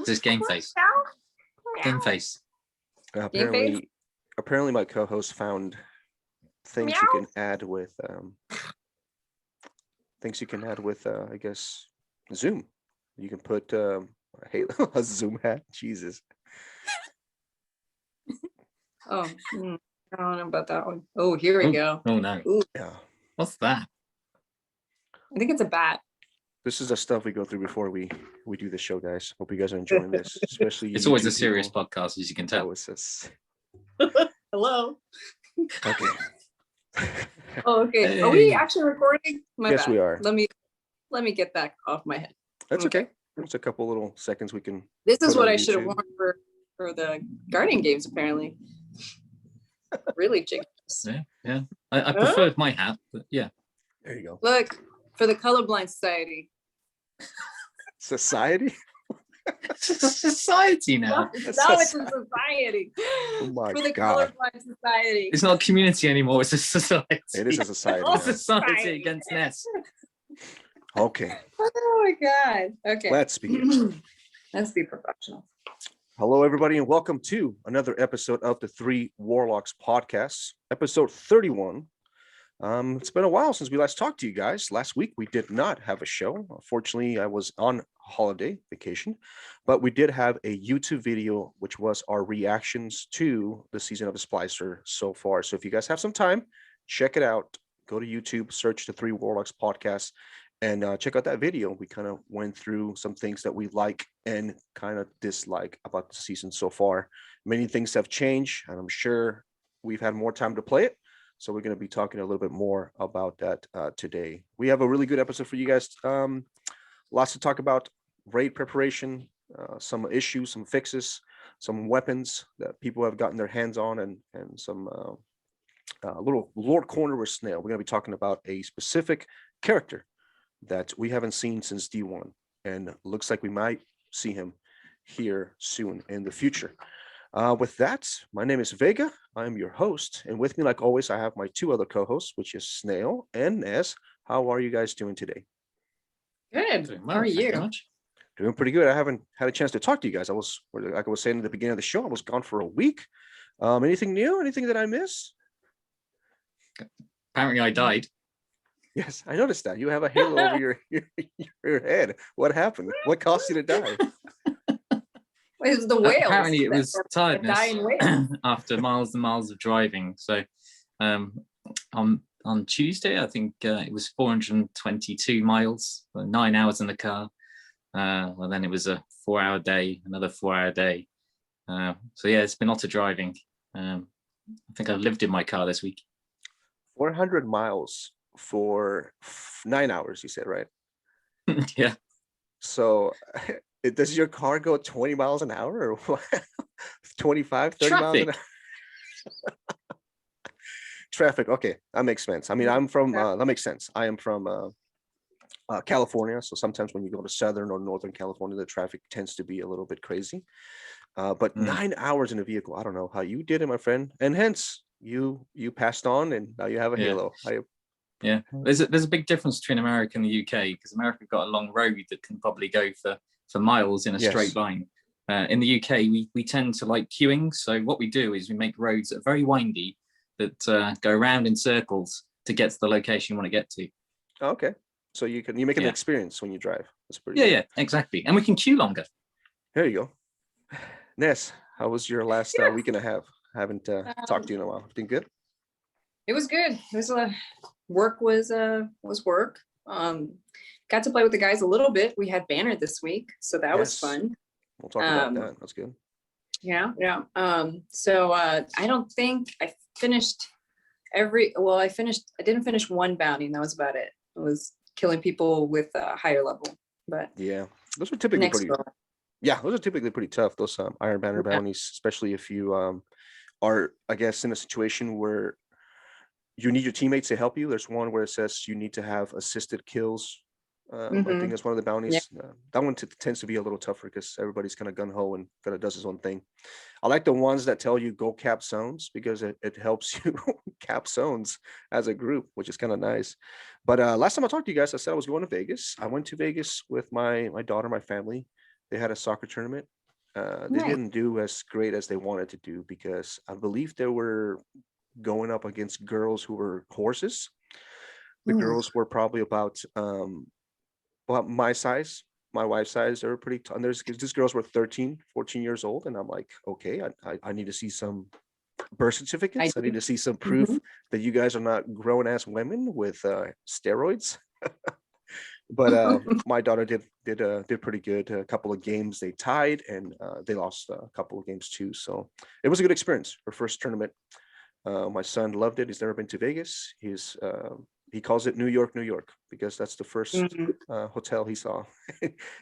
Just game face. Game face. Apparently my co-host found things you can add with I guess Zoom. You can put a Zoom hat. Jesus. Oh, I don't know about that one. Oh, here we go. Oh no. Ooh. Yeah. What's that? I think it's a bat. This is the stuff we go through before we do the show, guys. Hope you guys are enjoying this, especially you. It's always a serious podcast, as you can tell. Hello. Okay. Oh, okay. Hey. Are we actually recording? Yes, we are. Let me get that off my head. That's okay. There's a couple little seconds we can. This is what I should have worn for the Guardian games, apparently. Really jinx. Yeah. I preferred my hat, but yeah. There you go. Look, for the colorblind society. Society? Society now. Now it's a society. Oh my for the God. colorblind society. It's not a community anymore, it's a society. It is a society. It's a society against Ness. Okay. Oh my God. Okay. Let's begin. Let's be professional. Hello, everybody, and welcome to another episode of the Three Warlocks podcast, episode 31. It's been a while since we last talked to you guys. Last week, we did not have a show. Unfortunately, I was on holiday vacation, but we did have a YouTube video, which was our reactions to the season of the Splicer so far. So if you guys have some time, check it out. Go to YouTube, search the Three Warlocks podcast, and check out that video. We kind of went through some things that we like and kind of dislike about the season so far. Many things have changed, and I'm sure we've had more time to play it. So we're going to be talking a little bit more about that today. We have a really good episode for you guys. Lots to talk about: raid preparation, some issues, some fixes, some weapons that people have gotten their hands on, and some little Lord Corner with Snail. We're going to be talking about a specific character that we haven't seen since D1, and looks like we might see him here soon in the future. With that, my name is Vega. I am your host, and with me, like always, I have my two other co-hosts, which is Snail and Ness. How are you guys doing today? Good. How are you? Doing pretty good. I haven't had a chance to talk to you guys. Like I was saying at the beginning of the show, I was gone for a week. Anything new? Anything that I missed? Apparently, I died. Yes, I noticed that. You have a halo over your head. What happened? What caused you to die? It was the whales. Apparently, it was tiredness after miles and miles of driving. So, on Tuesday, I think it was 422 miles, 9 hours in the car. Well, then it was a 4-hour day, another 4-hour day. So yeah, it's been a lot of driving. I think I've lived in my car this week. 400 miles for 9 hours, you said, right? Yeah. So does your car go 20 miles an hour or what? 25, 30 Traffic. miles an hour? Traffic. Okay, that makes sense. I mean, I'm from, that makes sense. I am from California. So sometimes when you go to Southern or Northern California, the traffic tends to be a little bit crazy. But 9 hours in a vehicle, I don't know how you did it, my friend. And hence, you passed on and now you have a halo. Yeah, there's a big difference between America and the UK, because America got a long road that can probably go for miles in a straight line. In the UK, we tend to like queuing. So what we do is we make roads that are very windy that go around in circles to get to the location you want to get to. Okay, so you make an experience when you drive. That's pretty good. Yeah, exactly. And we can queue longer. There you go. Ness, how was your last week and a half? I haven't talked to you in a while. Everything good? It was good. It was work was work. Got to play with the guys a little bit. We had banner this week, so that was fun. We'll talk about that. That's good. Yeah. So I don't think I finished I didn't finish one bounty, and that was about it. It was killing people with a higher level. But yeah, those are typically pretty tough. Those Iron Banner bounties, especially if you are, I guess, in a situation where you need your teammates to help you. There's one where it says you need to have assisted kills. I think that's one of the bounties. That one tends to be a little tougher because everybody's kind of gun-ho and kind of does his own thing. I like the ones that tell you go cap zones, because it helps you cap zones as a group, which is kind of nice. But last time I talked to you guys, I said I was going to Vegas. I went to Vegas with my daughter, my family, They had a soccer tournament. They Nice. didn't do as great as they wanted to do because I believe they were going up against girls who were horses. The Ooh. girls were probably about my size, my wife's size. They were pretty tall. And these girls were 13, 14 years old. And I'm like, okay, I need to see some birth certificates. I need to see some proof that you guys are not grown ass women with steroids. But my daughter did pretty good. A couple of games they tied, and they lost a couple of games too. So it was a good experience. Her first tournament. My son loved it. He's never been to Vegas. He calls it New York, New York, because that's the first hotel he saw.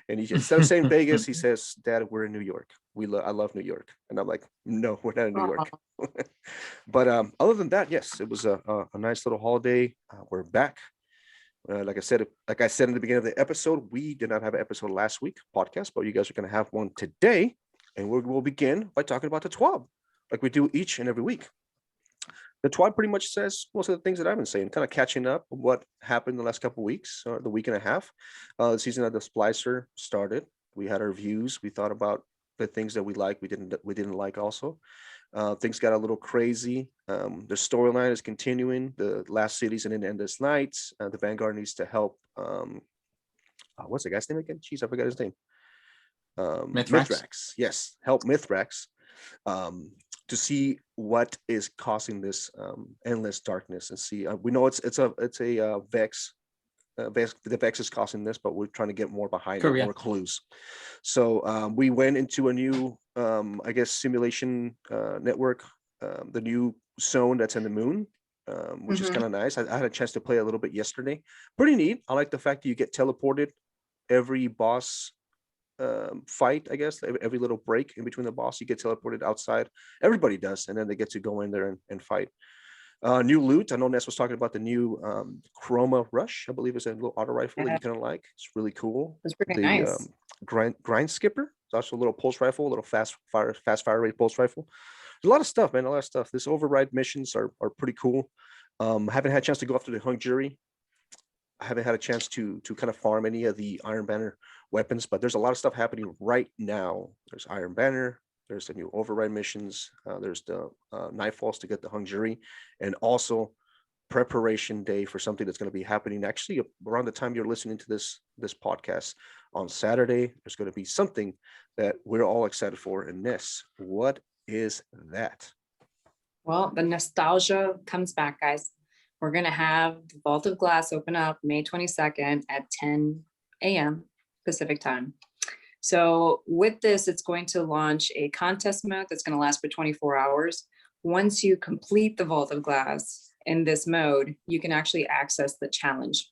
And he instead of saying Vegas, he says, "Dad, we're in New York. I love New York." And I'm like, "No, we're not in New York." But other than that, yes, it was a nice little holiday. We're back. Like I said in the beginning of the episode, we did not have an episode last week podcast, but you guys are going to have one today, and we'll begin by talking about the TWAB, like we do each and every week. The TWAB pretty much says most of the things that I've been saying, kind of catching up on what happened the last couple of weeks, or the week and a half. The season of the Splicer started. We had our views. We thought about the things that we liked, we didn't like also. Things got a little crazy. The storyline is continuing. The last city's in Endless Nights. The Vanguard needs to help. What's the guy's name again? Jeez, I forgot his name. Mithrax. Yes, help Mithrax to see what is causing this endless darkness, and see. We know it's a Vex. The Vex is causing this, but we're trying to get more behind it, more clues. So we went into a new, I guess, simulation network, the new zone that's in the moon, which is kind of nice. I had a chance to play a little bit yesterday. Pretty neat. I like the fact that you get teleported every boss fight, I guess. Every little break in between the boss, you get teleported outside. Everybody does, and then they get to go in there and fight. New loot. I know Ness was talking about the new Chroma Rush. I believe it's a little auto rifle that you kind of like. It's really cool. It's pretty nice. Grind Skipper. It's also a little pulse rifle, a little fast fire rate pulse rifle. There's a lot of stuff, man. A lot of stuff. This override missions are pretty cool. Haven't had a chance to go after the hung jury. I haven't had a chance to kind of farm any of the Iron Banner weapons, but there's a lot of stuff happening right now. There's Iron Banner. There's the new override missions. There's the Nightfalls to get the hung jury, and also preparation day for something that's going to be happening actually around the time you're listening to this podcast on Saturday. There's going to be something that we're all excited for in Ness. What is that? Well, the nostalgia comes back, guys. We're going to have the Vault of Glass open up May 22nd at 10 a.m. Pacific time. So with this, it's going to launch a contest mode that's going to last for 24 hours. Once you complete the Vault of Glass in this mode, you can actually access the challenge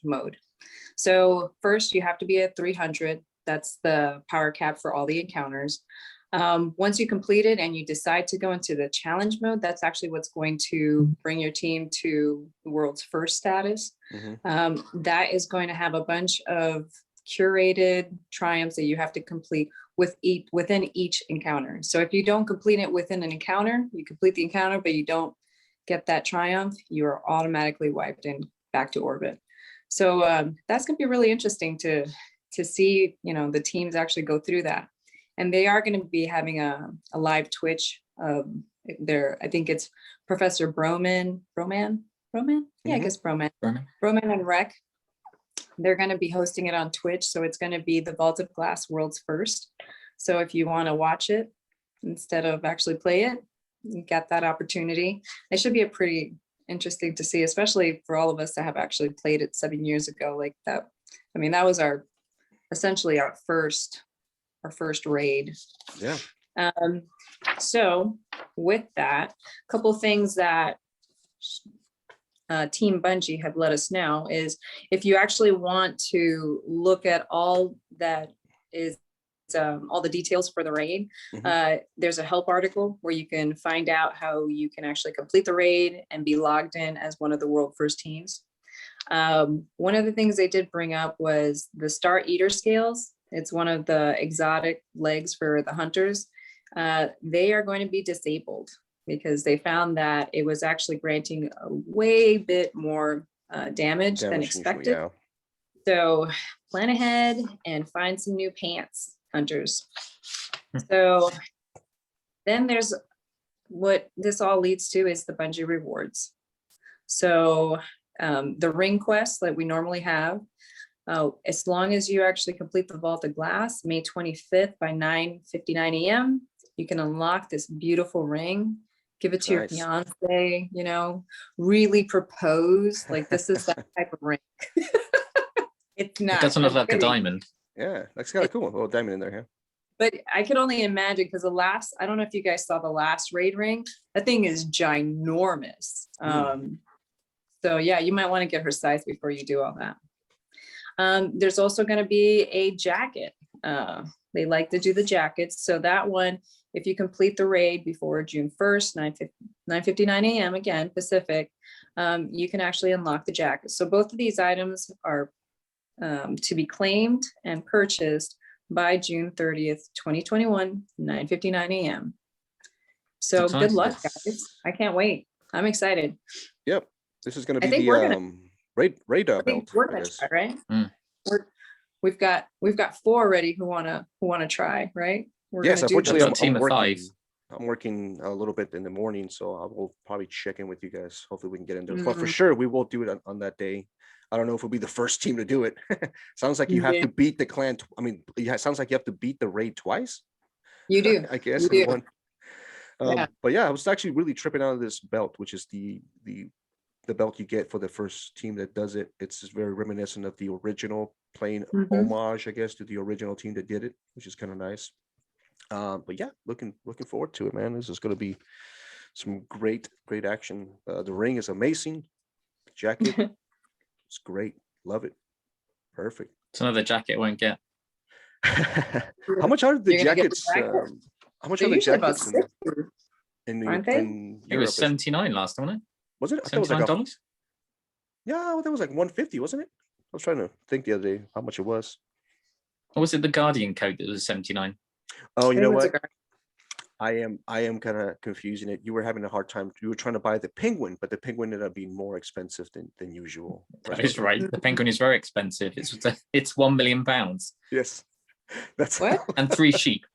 mode. So first, you have to be at 300. That's the power cap for all the encounters. Once you complete it and you decide to go into the challenge mode, that's actually what's going to bring your team to the world's first status. That is going to have a bunch of curated triumphs that you have to complete within each encounter. So if you don't complete it within an encounter, you complete the encounter, but you don't get that triumph, you are automatically wiped and back to orbit. So that's going to be really interesting to see, the teams actually go through that. And they are going to be having a live Twitch. I think it's Professor Broman. Yeah, I guess Broman and Rec. They're going to be hosting it on Twitch. So it's going to be the Vault of Glass World's First. So if you want to watch it instead of actually play it, you get that opportunity. It should be a pretty interesting to see, especially for all of us that have actually played it 7 years ago like that. I mean, that was essentially our first raid. Yeah. So with that, a couple things that Team Bungie have let us know is if you actually want to look at all that is all the details for the raid, there's a help article where you can find out how you can actually complete the raid and be logged in as one of the world first teams. One of the things they did bring up was the Star Eater scales. It's one of the exotic legs for the hunters. They are going to be disabled because they found that it was actually granting a way bit more damage than expected. Yeah. So plan ahead and find some new pants, hunters. So then there's what this all leads to is the Bungee Rewards. So the ring quest that we normally have, as long as you actually complete the Vault of Glass, May 25th by 9:59 a.m., you can unlock this beautiful ring, give it to your fiance, you know, really propose. Like, this is that type of ring. It's not. It doesn't look like a diamond. Yeah, that's kind of cool. A little diamond in there, yeah. But I could only imagine, because the last, I don't know if you guys saw the last raid ring, that thing is ginormous. So yeah, you might want to get her size before you do all that. There's also going to be a jacket. They like to do the jackets. So that one, if you complete the raid before June 1st, 9:59 a.m. again, Pacific, you can actually unlock the jacket. So both of these items are to be claimed and purchased by June 30th, 2021, 9:59 a.m. So good luck, guys. I can't wait. I'm excited. Yep. This is going to be the raid belt, right? We've got 4 already who wanna try, right? Yes, unfortunately, I'm working a little bit in the morning, so I will probably check in with you guys. Hopefully we can get in there. But for sure, we will do it on that day. I don't know if we'll be the first team to do it. Sounds like you have to beat the clan. It sounds like you have to beat the raid twice. You do. I guess. You do. One. But yeah, I was actually really tripping out of this belt, which is the belt you get for the first team that does it. It's just very reminiscent of the original, playing homage, I guess, to the original team that did it, which is kind of nice. But yeah, looking forward to it, man. This is going to be some great action. The ring is amazing. The jacket, it's great. Love it. Perfect. It's another jacket I won't get. How much are the jackets? How much are the jackets in Aren't they? It was 79 last time, wasn't it? Was it? $79? Yeah, that was like 150, wasn't it? I was trying to think the other day how much it was. Or was it the Guardian coat that was 79? Oh, you know what? I am kind of confusing it. You were having a hard time. You were trying to buy the penguin, but the penguin ended up being more expensive than usual. That is right. The penguin is very expensive. It's £1 million. Yes. That's what? And 3 sheep.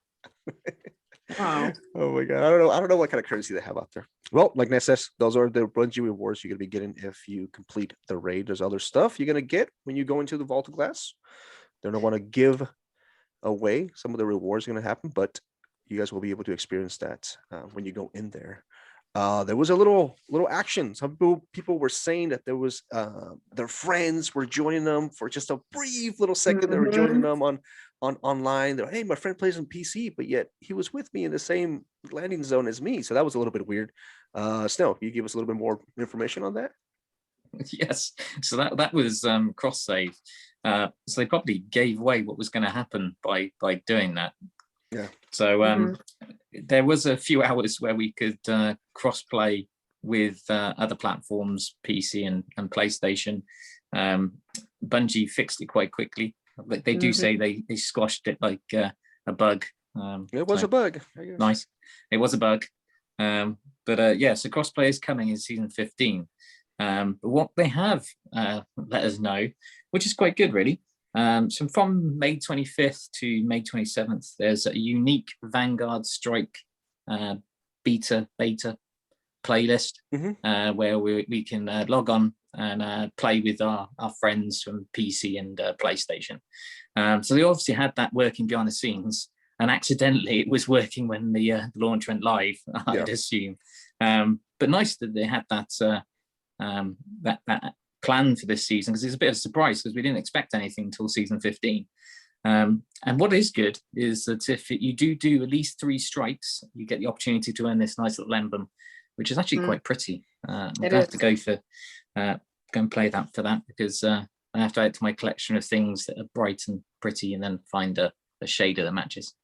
Wow. Oh my god. I don't know what kind of currency they have out there. Well, like Ness says, those are the Bungee rewards you're gonna be getting if you complete the raid. There's other stuff you're gonna get when you go into the Vault of Glass. They don't want to give away some of the rewards are gonna happen, but you guys will be able to experience that when you go in there. There was a little action. Some people were saying that there was their friends were joining them for just a brief little second. They were joining them on online. They're, hey, my friend plays on PC, but yet he was with me in the same landing zone as me. So that was a little bit weird. Snail, can you give us a little bit more information on that? Yes. So that was cross save. So they probably gave away what was going to happen by doing that. Yeah. So there was a few hours where we could cross play with other platforms, PC and PlayStation. Bungie fixed it quite quickly. But they do say they squashed it like a bug. It was a bug. Nice. It was a bug. But yeah, so crossplay is coming in season 15. But what they have let us know, which is quite good, really. So from May 25th to May 27th, there's a unique Vanguard Strike beta playlist where we can log on and play with our friends from PC and PlayStation. So they obviously had that working behind the scenes, and accidentally it was working when the launch went live, I'd assume. But nice that they had that plan for this season, because it's a bit of a surprise because we didn't expect anything until season 15. And what is good is that if you do at least 3 strikes, you get the opportunity to earn this nice little emblem, which is actually quite pretty. I'm going to have to go and play that for that, because I have to add to my collection of things that are bright and pretty, and then find a shader that matches.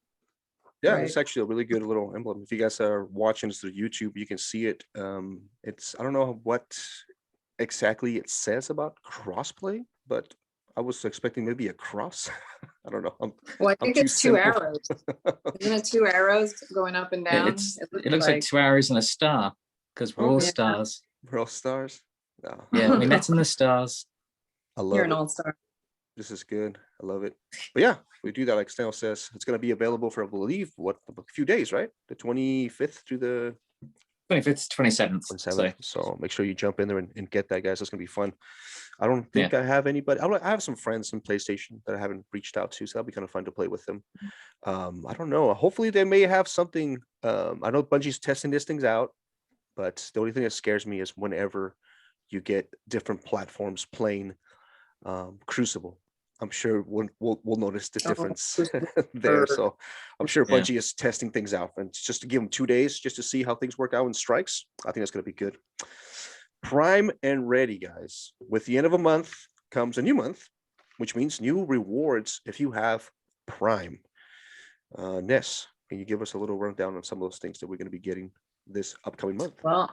Yeah, it's actually a really good little emblem. If you guys are watching this through YouTube, you can see it. It's, I don't know what exactly it says about crossplay, but I was expecting maybe a cross. I don't know. I think it's 2 arrows. Isn't it 2 arrows going up and down? It looks like 2 arrows and a star, because we're all stars. We're all stars. No. Yeah, we met in the stars. I love You're an all-star. This is good. I love it. But yeah, we do that. Like Snail says, it's going to be available for, I believe, a few days, right? The 25th through the 25th to 27th. 27th. So make sure you jump in there and get that, guys. It's going to be fun. I don't think I have anybody. I have some friends in PlayStation that I haven't reached out to, so that'll be kind of fun to play with them. I don't know. Hopefully they may have something. I know Bungie's testing these things out, but the only thing that scares me is whenever you get different platforms playing Crucible. I'm sure we'll notice the difference there. So I'm sure Bungie is testing things out, and just to give them 2 days just to see how things work out in strikes. I think that's going to be good. Prime and ready, guys. With the end of a month comes a new month, which means new rewards if you have Prime. Ness, can you give us a little rundown on some of those things that we're going to be getting this upcoming month? Well,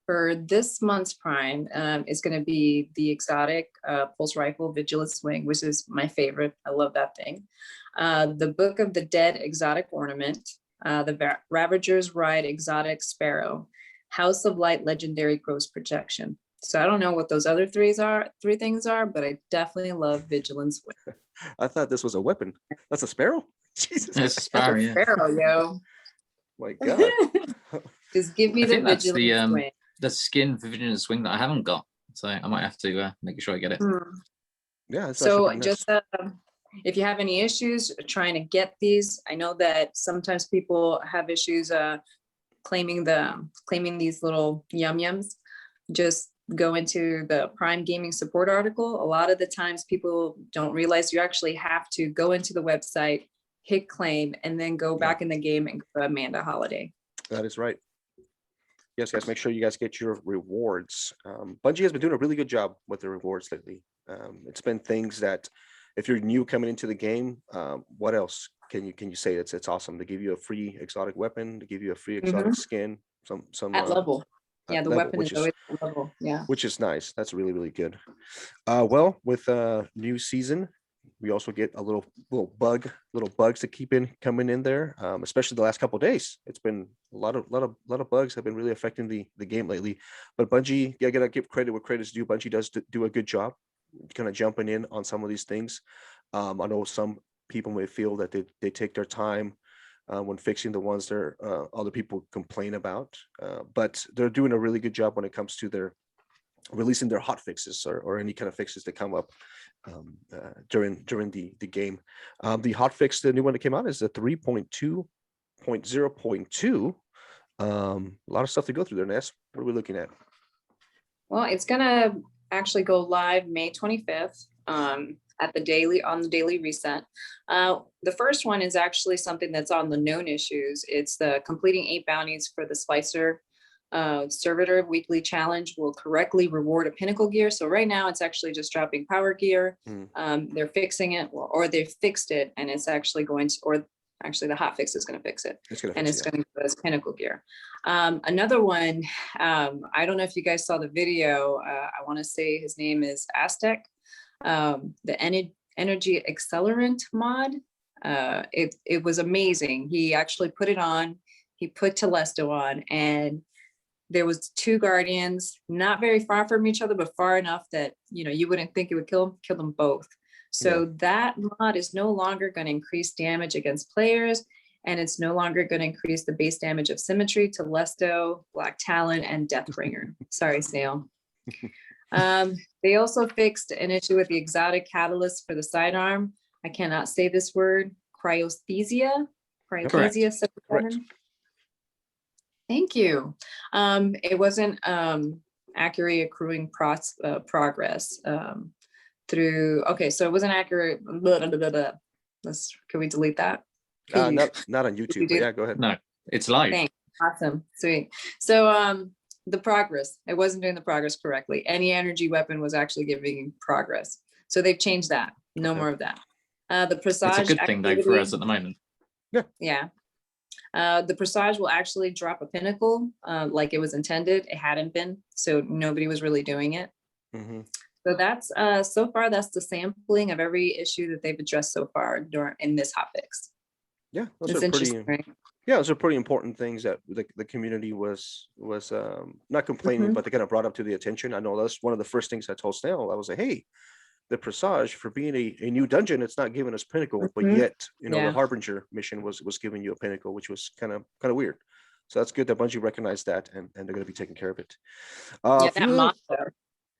for this month's Prime, it's going to be the exotic pulse rifle Vigilant Swing, which is my favorite. I love that thing. The Book of the Dead exotic ornament, the Ravager's Ride exotic Sparrow, House of Light legendary gross projection. So I don't know what those other three things are, but I definitely love Vigilant Swing. I thought this was a weapon. That's a sparrow? Jesus. It's a sparrow, Sparrow, yo. My God. Just give me the Vigilant Swing. The skin for Vigilant Swing that I haven't got, so I might have to make sure I get it. Yeah. So just if you have any issues trying to get these, I know that sometimes people have issues claiming these little yum-yums. Just go into the Prime Gaming support article. A lot of the times people don't realize you actually have to go into the website, hit claim, and then go back in the game and go to Amanda Holiday. That is right. Yes, guys, make sure you guys get your rewards. Bungie has been doing a really good job with the rewards lately. It's been things that if you're new coming into the game, what else can you say? It's awesome. They give you a free exotic weapon, to give you a free exotic skin, some at level. Yeah, the level, weapon is always at level. Yeah. Which is nice. That's really, really good. Well, with new season, we also get a little bugs to keep coming in there, especially the last couple of days. It's been a lot of bugs have been really affecting the game lately. But Bungie, I gotta give credit where credit's due. Bungie does do a good job kind of jumping in on some of these things. I know some people may feel that they take their time when fixing the ones that other people complain about, but they're doing a really good job when it comes to their releasing their hot fixes or any kind of fixes that come up during the game. The hot fix, the new one that came out, is the 3.2.0.2. A lot of stuff to go through there, Ness. What are we looking at? Well, it's gonna actually go live May 25th on the daily reset. The first one is actually something that's on the known issues. It's the completing 8 bounties for the Splicer Servitor weekly challenge will correctly reward a pinnacle gear. So right now it's actually just dropping power gear. They're fixing it, or they fixed it, and it's actually going to, or actually the hot fix is going to fix it. It's going to go as pinnacle gear. Another one, I don't know if you guys saw the video. I want to say his name is Aztec. The Energy Accelerant Mod. It was amazing. He actually put it on. He put Telesto on, and there was 2 guardians, not very far from each other, but far enough that you wouldn't think it would kill them both. So that mod is no longer going to increase damage against players, and it's no longer going to increase the base damage of Symmetry, Telesto, Black Talon, and Deathbringer. Sorry, Snail. They also fixed an issue with the exotic catalyst for the sidearm. I cannot say this word. Cryothesia. Correct. Thank you. It wasn't accurate accruing progress through. Okay, so it wasn't accurate. Can we delete that? Not on YouTube. But yeah, go ahead. No, it's live. Thanks. Awesome, sweet. So the progress, it wasn't doing the progress correctly. Any energy weapon was actually giving progress. So they've changed that. No more of that. The Presage. It's a good thing though for us at the moment. Yeah. The Presage will actually drop a pinnacle like it was intended. It hadn't been, so nobody was really doing it. So that's so far, that's the sampling of every issue that they've addressed so far in this hotfix. Yeah, those are pretty important things that the community was not complaining, but they kind of brought up to the attention. I know that's one of the first things I told Snail. I was like, hey, the Presage, for being a new dungeon, it's not giving us pinnacle, but yet, the Harbinger mission was giving you a pinnacle, which was kind of weird. So that's good that Bungie recognized that, and they're going to be taking care of it. That mod,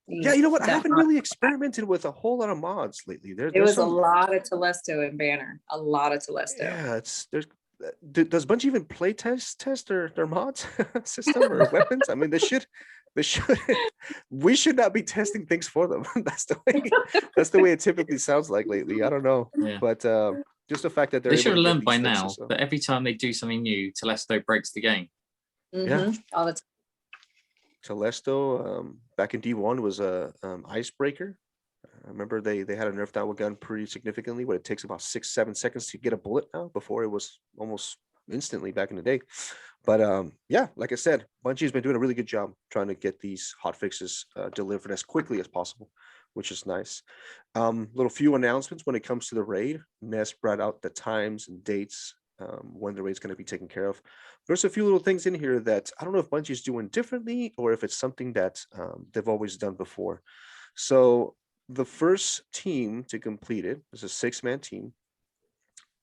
yeah, you know what? I haven't really experimented with a whole lot of mods lately. There was a lot of Telesto in Banner. A lot of Telesto. Yeah, does Bungie even play test their mods system or weapons? I mean, we should not be testing things for them. That's the way it typically sounds like lately. I don't know, but just the fact that they should have learned by now that every time they do something new, Telesto breaks the game. Yeah, all the time. Telesto back in D1 was a icebreaker. I remember they had a nerfed out gun pretty significantly, but it takes about 6-7 seconds to get a bullet now. Before it was almost instantly back in the day. But yeah, like I said, Bungie's been doing a really good job trying to get these hotfixes delivered as quickly as possible, which is nice. Little few announcements when it comes to the raid. Ness brought out the times and dates when the raid's going to be taken care of. There's a few little things in here that I don't know if Bungie's doing differently or if it's something that they've always done before. So the first team to complete it is a 6-man team.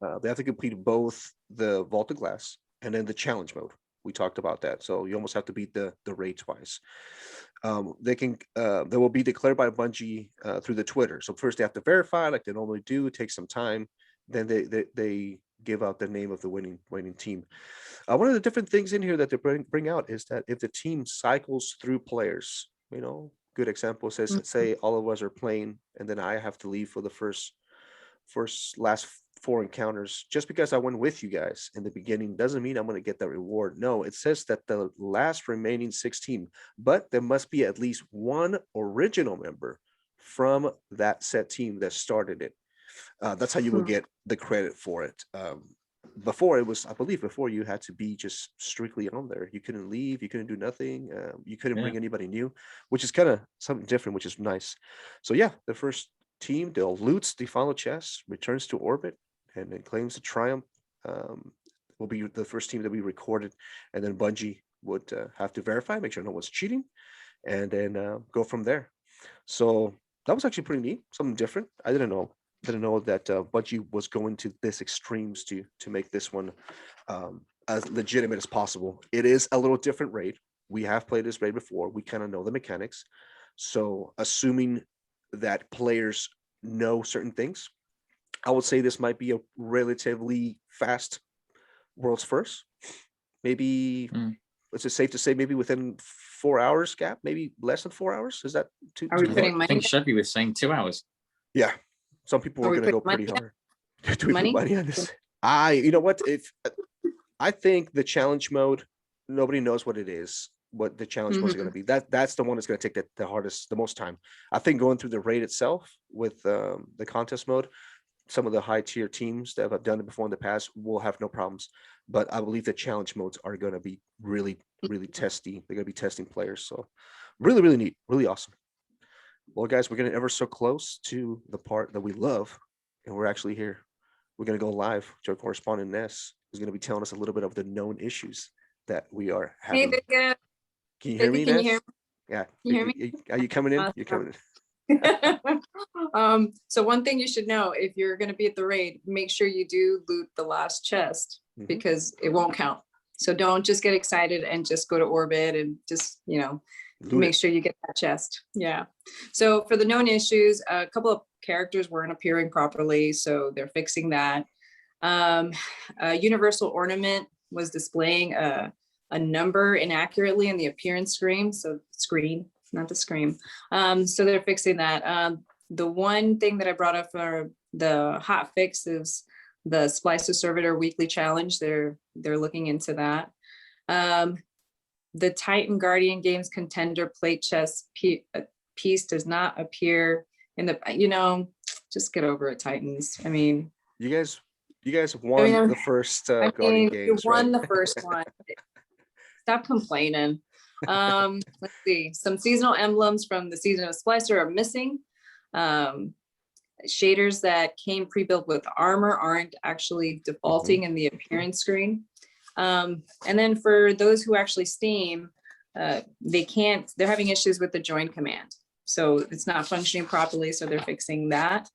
They have to complete both the Vault of Glass and then the challenge mode. We talked about that. So you almost have to beat the raid twice. They will be declared by Bungie through the Twitter. So first they have to verify like they normally do. It takes some time. Then they give out the name of the winning team. One of the different things in here that they bring out is that if the team cycles through players, good example says, let's say all of us are playing and then I have to leave for the last 4 encounters. Just because I went with you guys in the beginning doesn't mean I'm going to get that reward. No, it says that the last remaining 16, but there must be at least one original member from that set team that started it. That's how you will get the credit for it. Before it was, I believe, you had to be just strictly on there. You couldn't leave, you couldn't do nothing, you couldn't bring anybody new, which is kind of something different, which is nice. So yeah, the first team, they'll loot the final chest, returns to orbit, and then claims the triumph. Will be the first team that we recorded, and then Bungie would have to verify, make sure no one's cheating, and then go from there. So that was actually pretty neat, something different. I didn't know that Bungie was going to this extremes to make this one as legitimate as possible. It is a little different raid. We have played this raid before. We kind of know the mechanics. So assuming that players know certain things, I would say this might be a relatively fast world's first. Maybe is it safe to say maybe within 4 hours gap, maybe less than 4 hours? Is that too? I think Chevy was saying 2 hours. Yeah. Some people were going to go pretty hard. Do we put money on this? You know what? I think the challenge mode, nobody knows what it is, what the challenge mode is going to be. That's the one that's going to take the most time. I think going through the raid itself with the contest mode, some of the high tier teams that have done it before in the past will have no problems. But I believe the challenge modes are going to be really, really testy. They're going to be testing players. So really, really neat, really awesome. Well, guys, we're getting ever so close to the part that we love, and we're actually here. We're going to go live to our correspondent Ness, who's going to be telling us a little bit of the known issues that we are having. Hey, Vega. Can you hear me, Ness? Yeah. Can you hear me? Are you coming in? You're coming in. So one thing you should know, if you're going to be at the raid, make sure you do loot the last chest because it won't count. So don't just get excited and just go to orbit and just, make sure you get that chest. Yeah. So for the known issues, a couple of characters weren't appearing properly, so they're fixing that. A universal ornament was displaying a number inaccurately in the appearance screen. So screen, not the screen. So they're fixing that. The one thing that I brought up for the hot fix is the Splicer Servitor weekly challenge. They're looking into that. The Titan Guardian Games contender plate chest piece does not appear in the, just get over it, Titans. I mean, you guys won the first Guardian Games. You won the first one. Stop complaining. Let's see. Some seasonal emblems from the season of Splicer are missing. Shaders that came pre-built with armor aren't actually defaulting in the appearance screen. And then for those who actually Steam, they're having issues with the join command. So it's not functioning properly. So they're fixing that.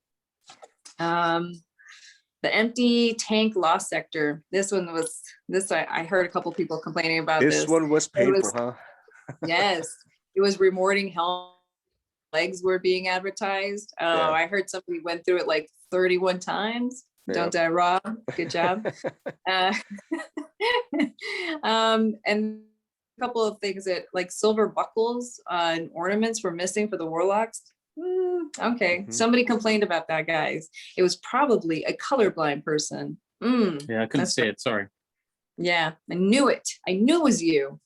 The empty tank loss sector. This one was I heard a couple people complaining about this. This one was painful, huh? Yes, it was rewarding helm. Legs were being advertised. Yeah. I heard somebody went through it like 31 times. Yeah. Don't die, Rob. Good job. And a couple of things that like silver buckles and ornaments were missing for the warlocks. Okay, somebody complained about that, guys. It was probably a colorblind person. Yeah, I couldn't see it. Sorry. Yeah, I knew it. I knew it was you.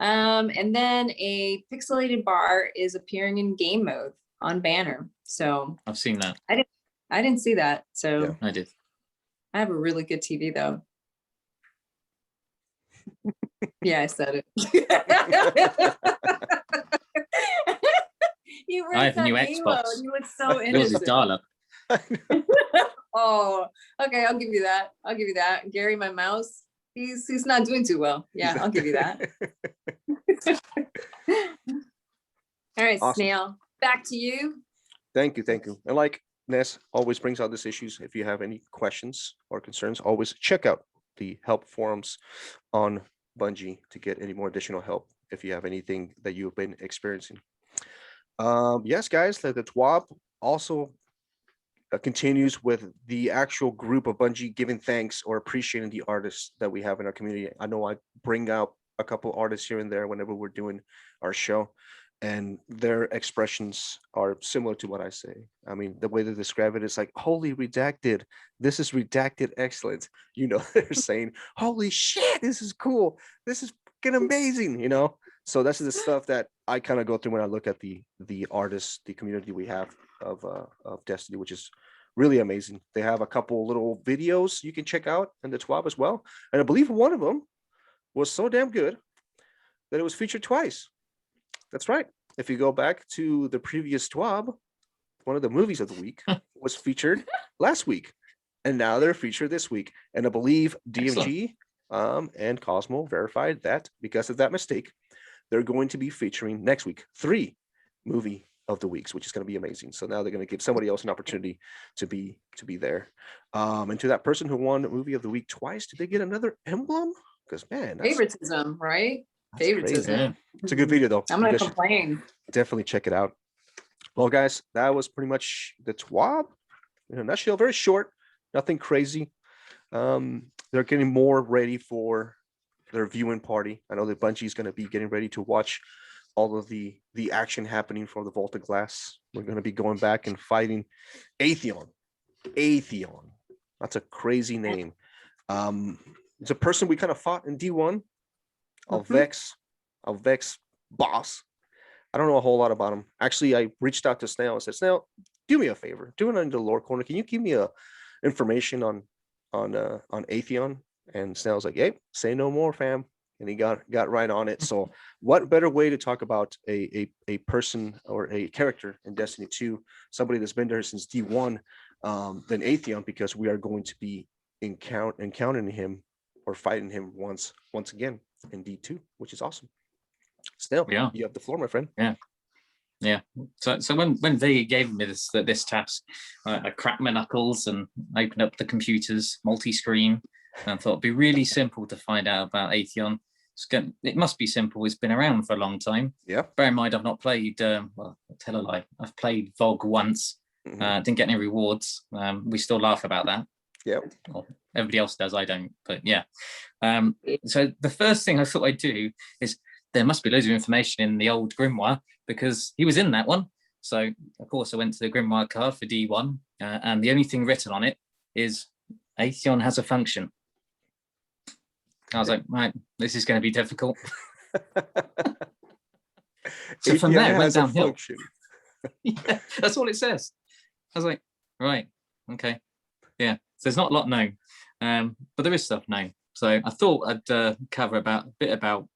And then a pixelated bar is appearing in game mode on banner. So I've seen that. I didn't see that. So Yeah. I did. I have a really good TV though. Yeah, I said it. You I have a new Xbox. You look so Yours is innocent. dial-up. Oh, okay, I'll give you that. I'll give you that. Gary, my mouse, he's not doing too well. Yeah, I'll give you that. All right, Awesome. Snail, back to you. Thank you. And like Ness always brings out these issues. If you have any questions or concerns, always check out the help forums on Bungie to get any more additional help if you have anything that you've been experiencing. Yes, guys, the TWAB also continues with the actual group of Bungie giving thanks or appreciating the artists that we have in our community. I know I bring out a couple artists here and there whenever we're doing our show, and their expressions are similar to what I say. I mean, the way they describe it is like, holy redacted, this is redacted excellent. You know, they're saying, holy shit, this is cool. This is fucking amazing, you know? So that's the stuff that I kind of go through when I look at the artists, the community we have of Destiny, which is really amazing. They have a couple little videos you can check out in the TWAB as well. And I believe one of them was so damn good that it was featured twice. That's right. If you go back to the previous TWAB, one of the movies of the week was featured last week. And now they're featured this week. And I believe DMG and Cosmo verified that because of that mistake, they're going to be featuring next week 3 movie of the weeks, which is going to be amazing. So now they're going to give somebody else an opportunity to be there. And to that person who won movie of the week twice, did they get another emblem? Because man, that's Favoritism, right? Favoritism. Yeah. It's a good video though. I'm You gonna guys should complain. definitely check it out. Well, guys, that was pretty much the TWAB in a nutshell. Very short, nothing crazy. They're getting more ready for their viewing party. I know that Bungie is going to be getting ready to watch all of the action happening for the Vault of Glass. We're going to be going back and fighting Atheon. That's a crazy name. It's a person we kind of fought in D1. Vex boss. I don't know a whole lot about him. Actually, I reached out to Snail and said, Snail, do me a favor. Do it in the lore corner. Can you give me information on Atheon? And Snail's like, hey, say no more, fam. And he got right on it. So what better way to talk about a person or a character in Destiny 2, somebody that's been there since D1 than Atheon, because we are going to be encountering him or fighting him once again in D2, which is awesome. Snail, Yeah. You have the floor, my friend. Yeah. So when Vega gave me this task, I cracked my knuckles and opened up the computers, multi-screen, and thought it'd be really simple to find out about Atheon. It must be simple. It's been around for a long time. Yeah. Bear in mind, I've not played. Well, I'll tell a lie. I've played VOG once. Didn't get any rewards. We still laugh about that. Yeah. Well, everybody else does. I don't. But yeah. So the first thing I thought I'd do is there must be loads of information in the old Grimoire because he was in that one. So of course I went to the Grimoire card for D1, and the only thing written on it is Atheon has a function. I was like, right, this is going to be difficult. So from there, it went downhill. Yeah, that's all it says. I was like, right, okay. Yeah, so there's not a lot known, but there is stuff known. So I thought I'd cover a bit about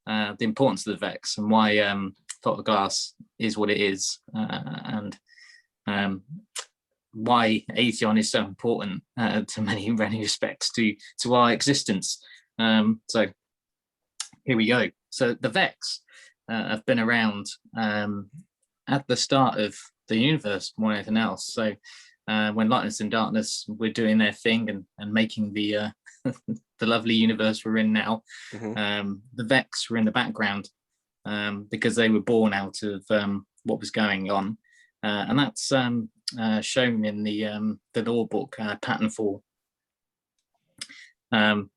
the importance of the Vex and why Vault of Glass is what it is, and why Atheon is so important to many respects to our existence. So here we go. So the Vex have been around, and at the start of the universe more than anything else. So when Lightness and Darkness were doing their thing and making the the lovely universe we're in now, the Vex were in the background because they were born out of what was going on, and that's shown in the lore book Patternfall,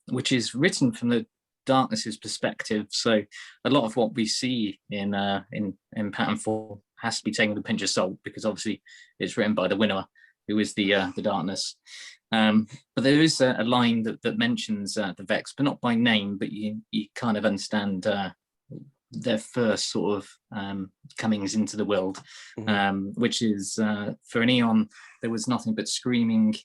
which is written from the Darkness's perspective. So a lot of what we see in Patternfall has to be taken with a pinch of salt, because obviously it's written by the winner, who is the Darkness. But there is a line that mentions the Vex, but not by name, but you kind of understand their first sort of comings into the world, which is for an eon there was nothing but screaming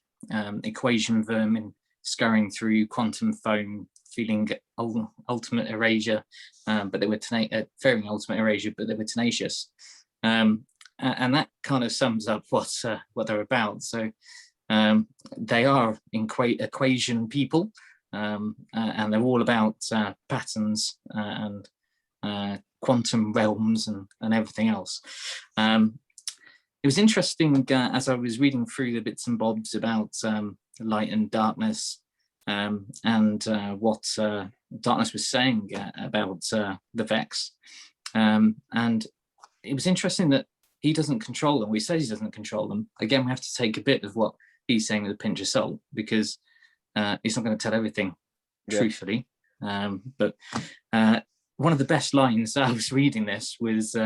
equation vermin scurrying through quantum foam, feeling ultimate erasure, but they were fearing ultimate erasure, but they were tenacious, and that kind of sums up what they're about. So they are equation people, and they're all about patterns and quantum realms and everything else. It was interesting as I was reading through the bits and bobs about light and darkness, and what Darkness was saying about the Vex, and it was interesting that he doesn't control them. He says he doesn't control them. Again, we have to take a bit of what he's saying with a pinch of salt, because he's not going to tell everything truthfully. But one of the best lines I was reading this was,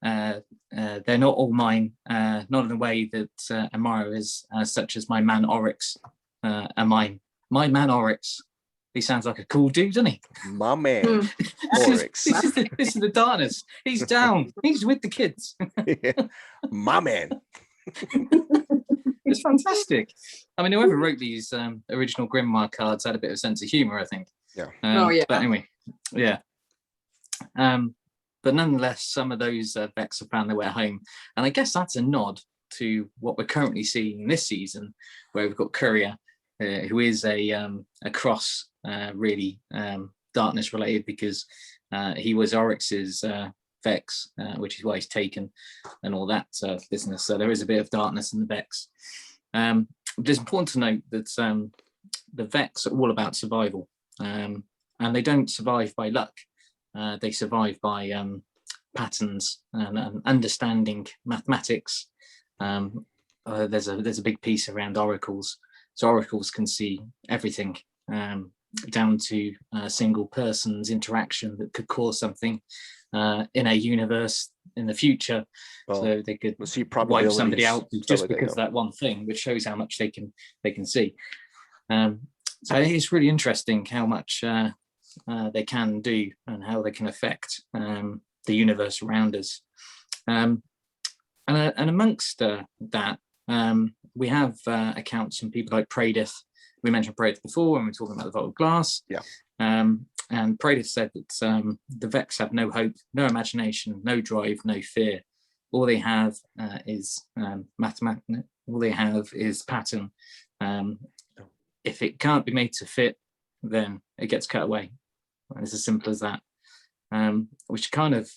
they're not all mine, not in a way that Amara is, such as my man Oryx are mine. My man Oryx. He sounds like a cool dude, doesn't he? My man Oryx. This is the Darkness. He's down. He's with the kids. My man. It's fantastic. I mean, whoever wrote these original Grimoire cards had a bit of sense of humor, I think. Yeah. But anyway, yeah. But nonetheless, some of those Vex have found their way home, and I guess that's a nod to what we're currently seeing this season, where we've got Courier, who is a cross, really Darkness related, because he was Oryx's Vex, which is why he's taken, and all that business. So there is a bit of Darkness in the Vex. But it's important to note that the Vex are all about survival, and they don't survive by luck. They survive by patterns and understanding mathematics. There's a big piece around oracles. So oracles can see everything, down to a single person's interaction that could cause something in a universe in the future. Well, so they could see wipe somebody out just like because of that one thing, which shows how much they can see. So I think it's really interesting how much they can do and how they can affect the universe around us. And amongst that, we have accounts from people like Pradith. We mentioned Pradith before when we were talking about the Vault of Glass. Yeah. And Pradith said that the Vex have no hope, no imagination, no drive, no fear. All they have is mathematics. All they have is pattern. If it can't be made to fit, then it gets cut away. And it's as simple as that. Which kind of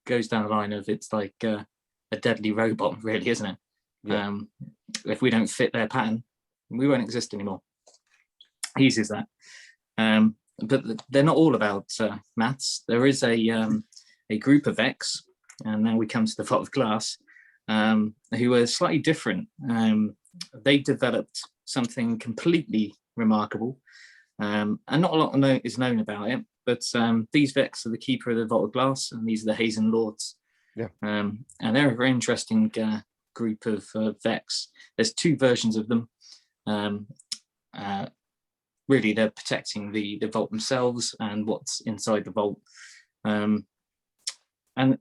goes down the line of, it's like a deadly robot, really, isn't it? Yeah. If we don't fit their pattern, we won't exist anymore. Easy as that. But they're not all about maths. There is a group of Vex, and then we come to the Vault of Glass, who are slightly different. They developed something completely remarkable, and not a lot is known about it. But these Vex are the keeper of the Vault of Glass, and these are the Hazen Lords. Yeah. And they're a very interesting group of Vex. There's two versions of them. Really, they're protecting the vault themselves and what's inside the vault. And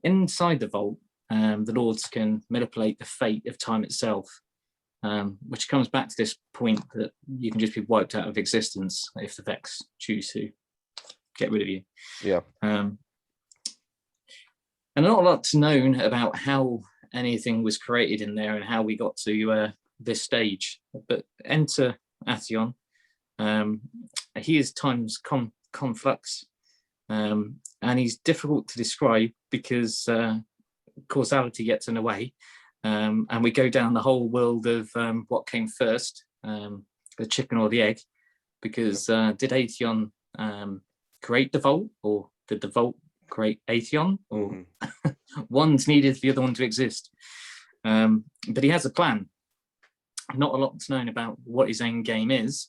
inside the vault, the Lords can manipulate the fate of time itself, which comes back to this point that you can just be wiped out of existence if the Vex choose to get rid of you. Yeah. And not a lot's known about how anything was created in there and how we got to this stage. But enter Atheon. He is time's conflux, and he's difficult to describe because causality gets in the way, and we go down the whole world of what came first, the chicken or the egg, because did Atheon create the Vault, or did the Vault create Atheon, or one's needed for the other one to exist? But he has a plan. Not a lot's known about what his end game is,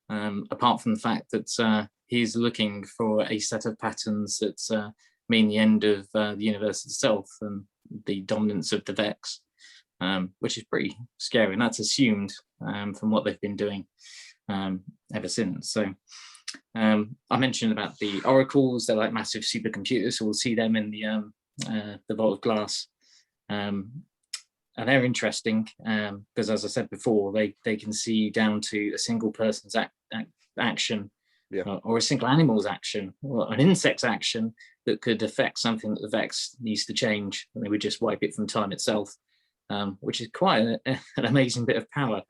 apart from the fact that he's looking for a set of patterns that mean the end of the universe itself and the dominance of the Vex, which is pretty scary, and that's assumed from what they've been doing ever since. So I mentioned about the oracles. They're like massive supercomputers, so we'll see them in the Vault of Glass. And they're interesting because, as I said before, they can see down to a single person's action, or a single animal's action, or an insect's action that could affect something that the Vex needs to change, and they would just wipe it from time itself, which is quite an amazing bit of power.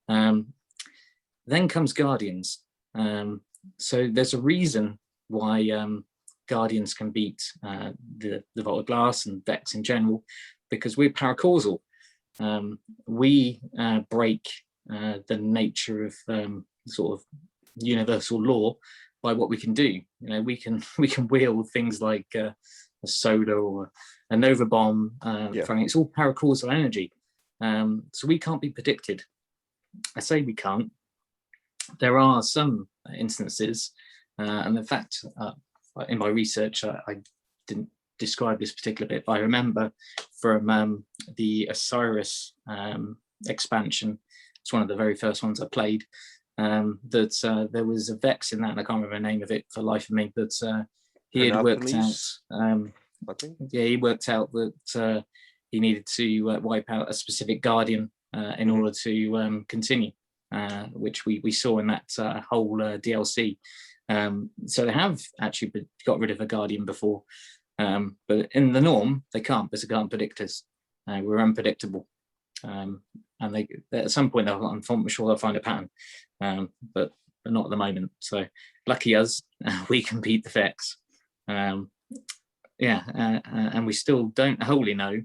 Then comes Guardians. So there's a reason why Guardians can beat the Vault of Glass and Vex in general, because we're paracausal. We break the nature of sort of universal law by what we can do. You know, we can wield things like a soda or a nova bomb. It's all paracausal energy, so we can't be predicted. I say we can't. There are some instances, and in fact, in my research, I didn't describe this particular bit, but I remember from the Osiris expansion, it's one of the very first ones I played, that there was a Vex in that, and I can't remember the name of it for the life of me, but he had worked out, he worked out that he needed to wipe out a specific Guardian in order to continue, which we saw in that whole DLC. So they have actually got rid of a Guardian before, but in the norm, they can't, because they can't predict us. We're unpredictable. And they, at some point, I'm sure they'll find a pattern, but not at the moment. So lucky us, we can beat the Vex. And we still don't wholly know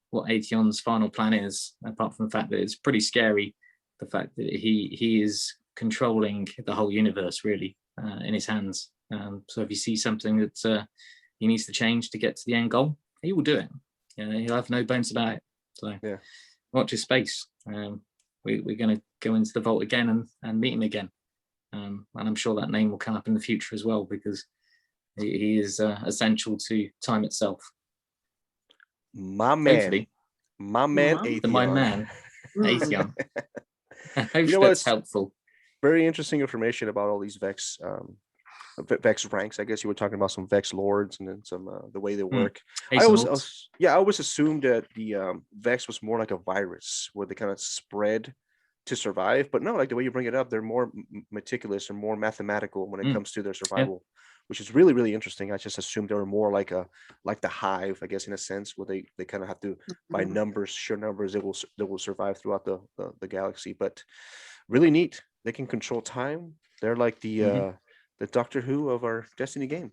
what Atheon's final plan is, apart from the fact that it's pretty scary, the fact that he is controlling the whole universe, really, in his hands. So if you see something that he needs to change to get to the end goal, he will do it. He'll have no bones about it. So watch his space. We're going to go into the Vault again and meet him again. And I'm sure that name will come up in the future as well, because he is essential to time itself. My man. Hopefully. My man, Atheon. My man, Atheon. Hopefully that's helpful. Very interesting information about all these Vex ranks. I guess you were talking about some Vex lords and then some the way they work. I always assumed that the Vex was more like a virus where they kind of spread to survive, but no, like the way you bring it up, they're more meticulous and more mathematical when it comes to their survival, which is really, really interesting. I just assumed they were more like the hive, I guess, in a sense, where they kind of have to, by numbers, sheer numbers, they will survive throughout the galaxy. But really neat. They can control time. They're like the Doctor Who of our Destiny game.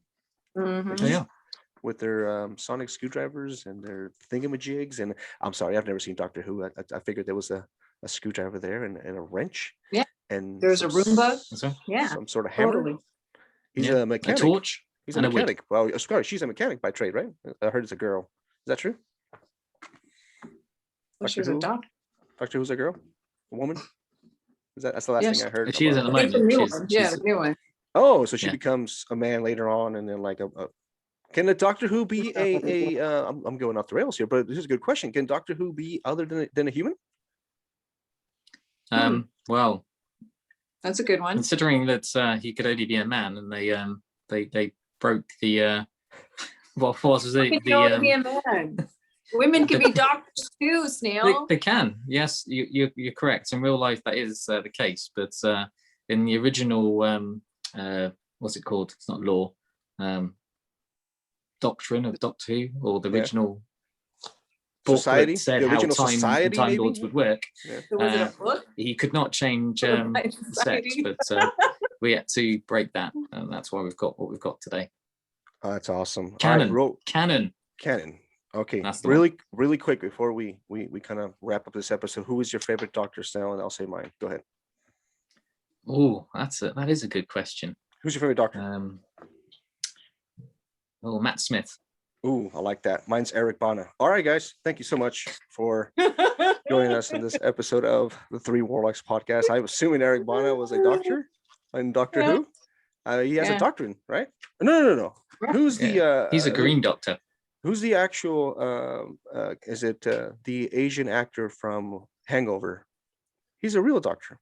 With their sonic screwdrivers and their thingamajigs. And I'm sorry, I've never seen Doctor Who. I figured there was a screwdriver there and a wrench. Yeah. And there's a Roomba. Some sort of hammer. Totally. He's a mechanic. A torch. He's a mechanic. Well, sorry, she's a mechanic by trade, right? I heard it's a girl. Is that true? Well, she's a doctor. Doctor Who's a girl? A woman? That's the last thing I heard. She is at the moment. The new one. Oh, so she becomes a man later on, and then like a can the Doctor Who be a I'm going off the rails here, but this is a good question. Can Doctor Who be other than a human? Well, that's a good one. Considering that he could only be a man, and they broke the what was it? Be a man. Women can be doctors too, Snail. They can. Yes, you're correct. In real life, that is the case. But in the original, what's it called? It's not law. Doctrine of Doctor Who, or the original society said the how Time Lords would work. He could not change sex, but we had to break that, and that's why we've got what we've got today. Oh, that's awesome. Canon. Okay, That's the really quick before we kind of wrap up this episode. Who is your favorite Dr. Snail? And I'll say mine. Go ahead. Oh, that is a good question. Who's your favorite doctor? Matt Smith. Ooh, I like that. Mine's Eric Bana. All right, guys. Thank you so much for joining us in this episode of the Three Warlocks podcast. I'm assuming Eric Bana was a doctor in Doctor Who. He has a doctrine, right? No. Who's the? He's a green doctor. Who's the actual? Is it the Asian actor from Hangover? He's a real doctor.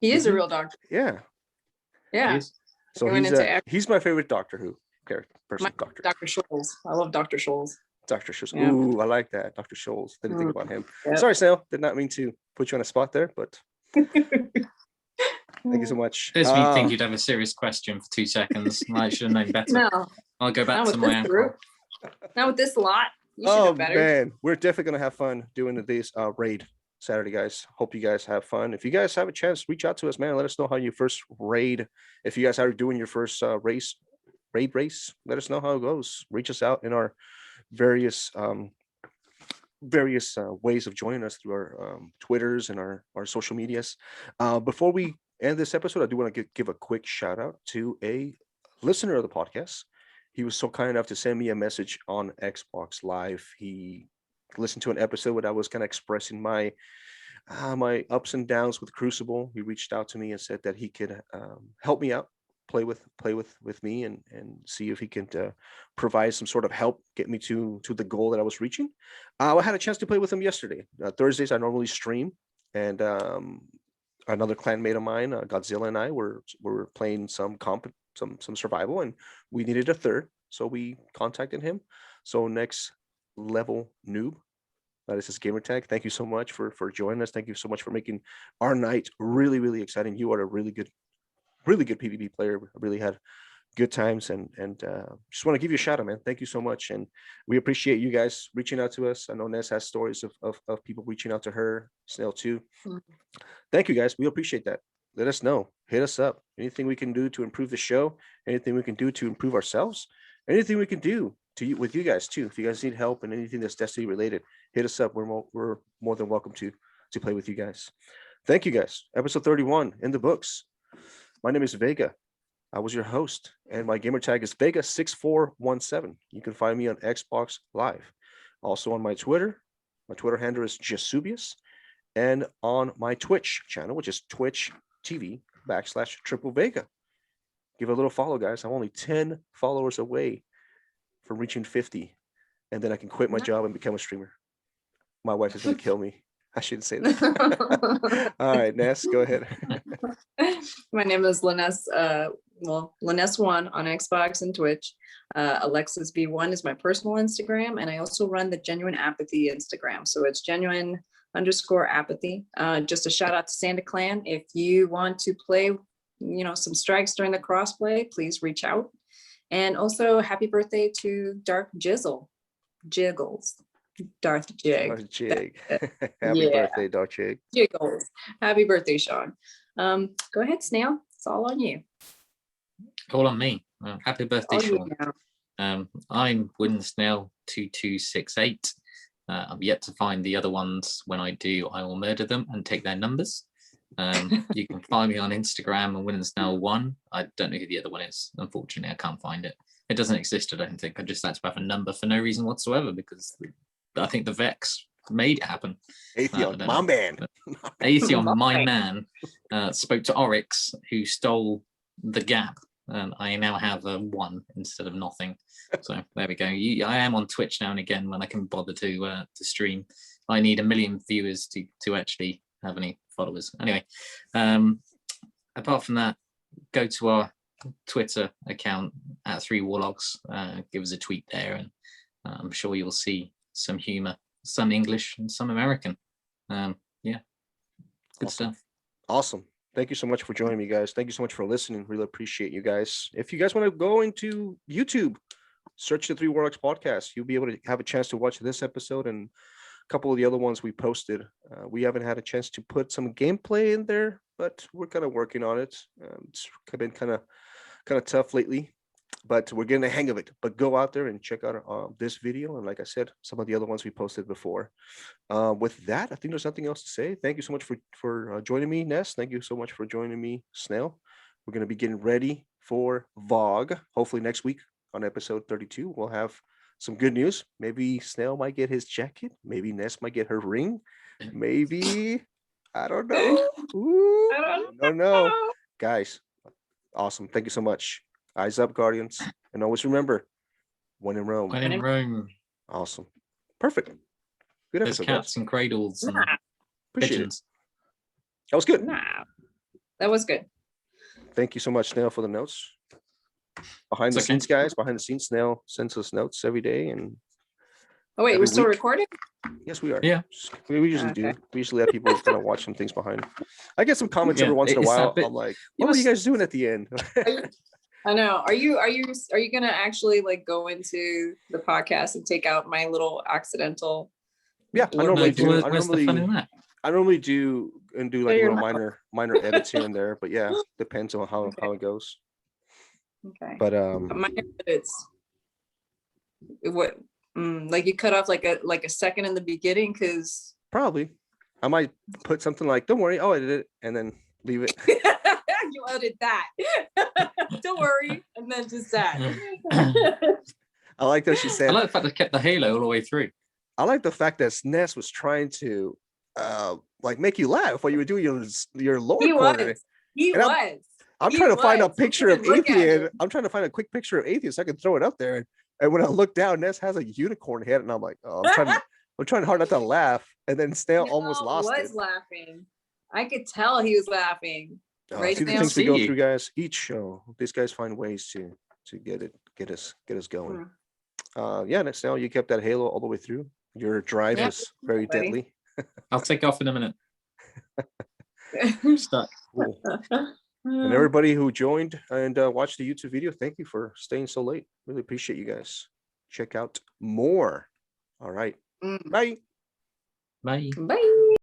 He is a real doctor. Yeah. Yeah. So he's my favorite Doctor Who person. Doctor. Dr. Scholes. I love Dr. Scholes. Dr. Scholes. Yeah. Ooh, I like that. Dr. Scholes. Didn't think about him. Yep. Sorry, Snail. Did not mean to put you on a spot there, but thank you so much. Does me think you'd have a serious question for 2 seconds. I should have known better. No. I'll go back to my anchor. Not with this lot. You should know better. Man, we're definitely gonna have fun doing this raid Saturday, guys. Hope you guys have fun. If you guys have a chance, reach out to us, man. Let us know how you first raid. If you guys are doing your first raid race, let us know how it goes. Reach us out in our various ways of joining us through our Twitters and our social medias. Before we end this episode, I do want to give a quick shout out to a listener of the podcast. He was so kind enough to send me a message on Xbox Live. He listened to an episode where I was kind of expressing my ups and downs with Crucible. He reached out to me and said that he could help me out, play with me, and see if he can provide some sort of help, get me to the goal that I was reaching. I had a chance to play with him yesterday. Thursdays I normally stream, and another clanmate of mine, Godzilla, and I were playing some survival, and we needed a third, so we contacted him. So Next Level Noob, that is his gamer tag. Thank you so much for joining us. Thank you so much for making our night really, really exciting. You are a really good PvP player. Really had good times, and just want to give you a shout out, man. Thank you so much, and we appreciate you guys reaching out to us. I know Ness has stories of people reaching out to her, Snail too. Thank you, guys. We appreciate that. Let us know. Hit us up. Anything we can do to improve the show, anything we can do to improve ourselves, anything we can do with you guys too. If you guys need help and anything that's Destiny related, hit us up. We're more than welcome to play with you guys. Thank you, guys. Episode 31 in the books. My name is Vega. I was your host, and my gamer tag is Vega6417. You can find me on Xbox Live. Also on my Twitter. My Twitter handle is Jasubius. And on my Twitch channel, which is Twitch TV/Triple Vega. Give a little follow, guys. I'm only 10 followers away from reaching 50. And then I can quit my job and become a streamer. My wife is going to kill me. I shouldn't say that. All right, Ness, go ahead. My name is Liness. Liness1 on Xbox and Twitch. Alexis B1 is my personal Instagram, and I also run the Genuine Apathy Instagram. So it's genuine_apathy. Just a shout out to Santa Clan. If you want to play, some strikes during the crossplay, please reach out. And also, happy birthday to Dark Jiggles. Darth Jig. Darth Jig. Happy birthday, Darth Jig. Jiggles. Happy birthday, Sean. Go ahead, Snail. It's all on you. All on me. Happy birthday, Sean. I'm Wooden Snail 2268. I'm yet to find the other ones. When I do, I will murder them and take their numbers. You can find me on Instagram and Wooden Snail 1. I don't know who the other one is. Unfortunately, I can't find it. It doesn't exist, I don't think. I just had to have a number for no reason whatsoever, because I think the Vex made it happen. Atheon, my man. Atheon, my man, spoke to Oryx, who stole the gap. And I now have a 1 instead of nothing. So there we go. I am on Twitch now and again when I can bother to stream. I need 1 million viewers to actually have any followers. Anyway, apart from that, go to our Twitter account at 3 Warlocks. Give us a tweet there, and I'm sure you'll see some humor, some English and some American. Good stuff. Awesome. Thank you so much for joining me, guys. Thank you so much for listening. Really appreciate you guys. If you guys want to go into YouTube, search the 3 Warlocks podcast. You'll be able to have a chance to watch this episode and a couple of the other ones we posted. We haven't had a chance to put some gameplay in there, but we're kind of working on it. It's been kind of tough lately, but we're getting the hang of it. But go out there and check out this video. And like I said, some of the other ones we posted before. With that, I think there's nothing else to say. Thank you so much for joining me, Ness. Thank you so much for joining me, Snail. We're going to be getting ready for VOG. Hopefully next week on episode 32, we'll have some good news. Maybe Snail might get his jacket. Maybe Ness might get her ring. Maybe, I don't know. Ooh, I don't know. Guys, awesome. Thank you so much. Eyes up, Guardians. And always remember, when in Rome. When in Rome. Awesome. Perfect. Good There's episode. cats and cradles and pigeons. That was good. That was good. Thank you so much, Snail, for the notes. Behind the scenes, guys. Behind the scenes, Snail sends us notes every day. And oh wait, we're still recording? Yes, we are. Yeah. We usually do. We usually have people kind of watch some things behind. I get some comments every once in a while. I'm like, what are you guys doing at the end? I know. Are you gonna actually like go into the podcast and take out my little accidental? Yeah, I normally do. I normally do like little minor edits here and there, but yeah, depends on how it goes. Okay. But minor edits. What? Like you cut off like a second in the beginning, because probably I might put something like, "Don't worry, I'll edit it," and then leave it. You edit that. Don't worry, and then just that. I like that she said. I like the fact they kept the halo all the way through. I like the fact that Ness was trying to like make you laugh while you were doing your lower corner. He was. I'm trying to find a picture of Atheon. I'm trying to find a quick picture of Atheon so I can throw it up there. And when I look down, Ness has a unicorn head, and I'm like, oh, I'm trying hard not to laugh. And then Snail almost lost it. He was laughing. I could tell he was laughing. Right, see the things we go through, guys. Each show, these guys find ways to get us going. Yeah, Snail, you kept that halo all the way through. Your drive was very deadly. I'll take off in a minute. Stuck. Cool. And everybody who joined and watched the YouTube video, thank you for staying so late. Really appreciate you guys. Check out more. All right. Bye. Bye. Bye.